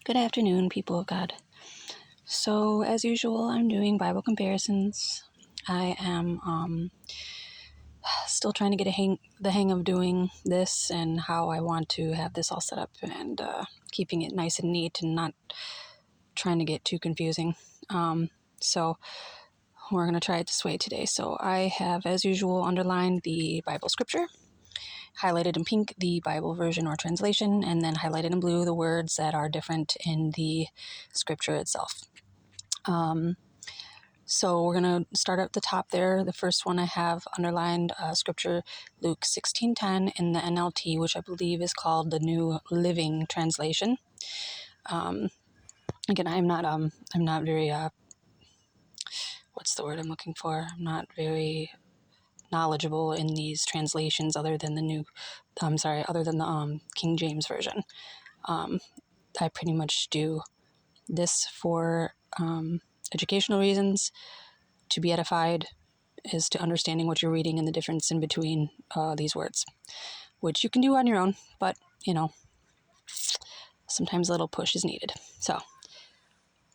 Good afternoon, people of God. So, as usual, I'm doing Bible comparisons. I am still trying to get the hang of doing this and how I want to have this all set up and keeping it nice and neat and not trying to get too confusing. So, we're going to try it this way today. So, I have, as usual, underlined the Bible scripture, highlighted in pink the Bible version or translation, and then highlighted in blue the words that are different in the scripture itself. So we're going to start at the top there. The first one I have underlined scripture, Luke 16:10 in the NLT, which I believe is called the New Living Translation. Again, I'm not very, what's the word I'm looking for? I'm not very knowledgeable in these translations other than the King James Version. I pretty much do this for educational reasons, to be edified, is to understanding what you're reading and the difference in between these words, which you can do on your own, but, sometimes a little push is needed. So,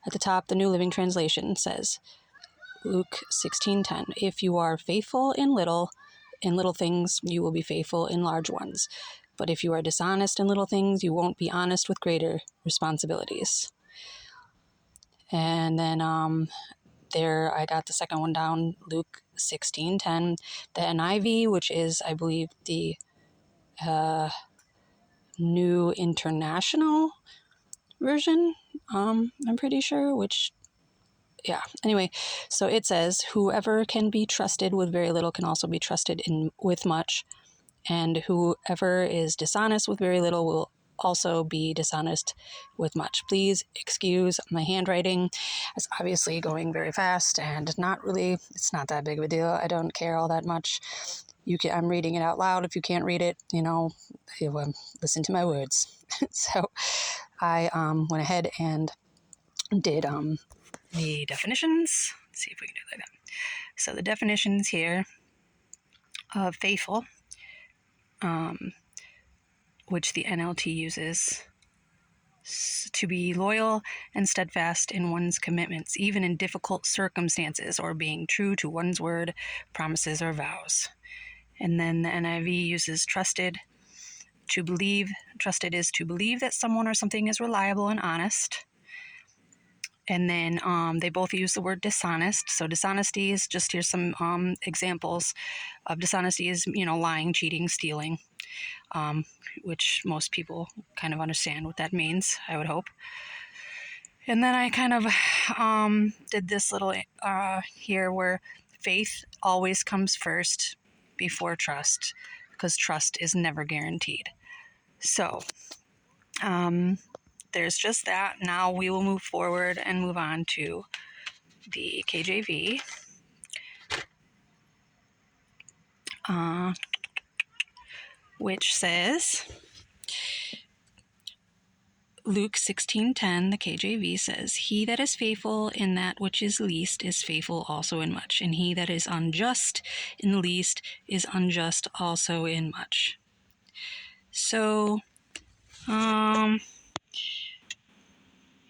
at the top, the New Living Translation says, Luke 16:10, if you are faithful in little things, you will be faithful in large ones. But if you are dishonest in little things, you won't be honest with greater responsibilities. And then there I got the second one down, Luke 16:10, the NIV, which is, I believe, the New International Version, I'm pretty sure, anyway, so it says, whoever can be trusted with very little can also be trusted with much, and whoever is dishonest with very little will also be dishonest with much. Please excuse my handwriting. It's obviously going very fast and it's not that big of a deal. I don't care all that much. I'm reading it out loud. If you can't read it, listen to my words. So I went ahead and did the definitions. Let's see if we can do it like that. So the definitions here of faithful, which the NLT uses, to be loyal and steadfast in one's commitments, even in difficult circumstances, or being true to one's word, promises, or vows. And then the NIV uses trusted. To believe, trusted is to believe that someone or something is reliable and honest. And then they both use the word dishonest. So dishonesty is here's some examples of dishonesty is, lying, cheating, stealing, which most people kind of understand what that means, I would hope. And then I kind of did this little here where faith always comes first before trust, because trust is never guaranteed. So there's just that. Now we will move forward and move on to the KJV. Which says, Luke 16:10, the KJV says, he that is faithful in that which is least is faithful also in much, and he that is unjust in the least is unjust also in much. So,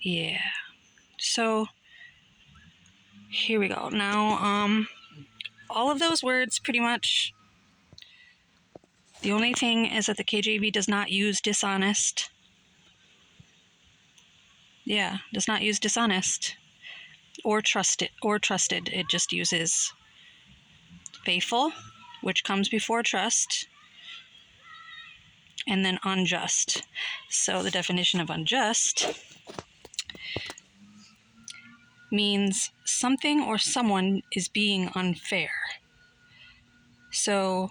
yeah. So, here we go. Now, all of those words pretty much, the only thing is that the KJV does not use dishonest. Yeah, does not use dishonest or trusted. It just uses faithful, which comes before trust, and then unjust. So the definition of unjust means something or someone is being unfair. So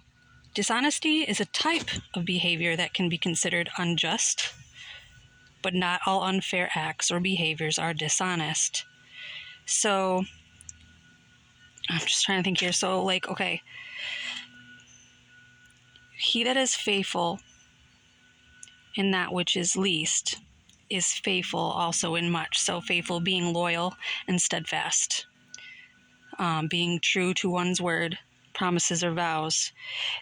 dishonesty is a type of behavior that can be considered unjust, but not all unfair acts or behaviors are dishonest. So I'm just trying to think here. So, okay, he that is faithful in that which is least is faithful also in much. So faithful being loyal and steadfast, being true to one's word, promises or vows.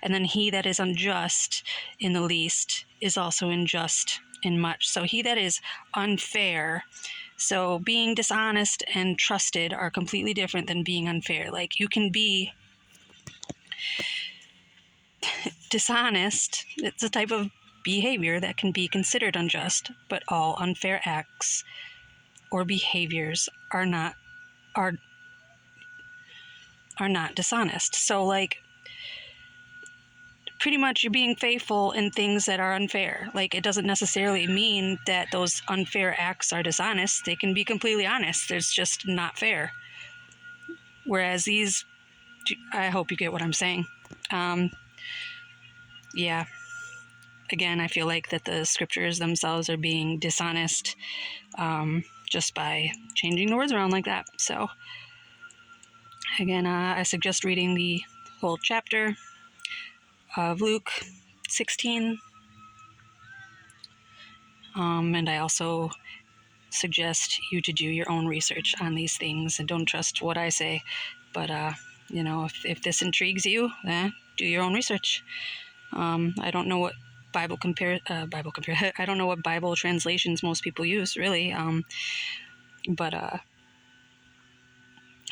And then he that is unjust in the least is also unjust in much. So he that is unfair. So being dishonest and trusted are completely different than being unfair. Like, you can be dishonest. It's a type of behavior that can be considered unjust, but all unfair acts or behaviors are not dishonest. So, like, pretty much you're being faithful in things that are unfair. Like, it doesn't necessarily mean that those unfair acts are dishonest. They can be completely honest. It's just not fair. Whereas these, I hope you get what I'm saying. Yeah. Again, I feel like that the scriptures themselves are being dishonest just by changing the words around like that. So, again, I suggest reading the whole chapter of Luke 16. And I also suggest you to do your own research on these things and don't trust what I say. But, if this intrigues you, do your own research. I don't know what I don't know what Bible translations most people use, really. But I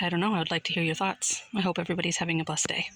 don't know. I would like to hear your thoughts. I hope everybody's having a blessed day.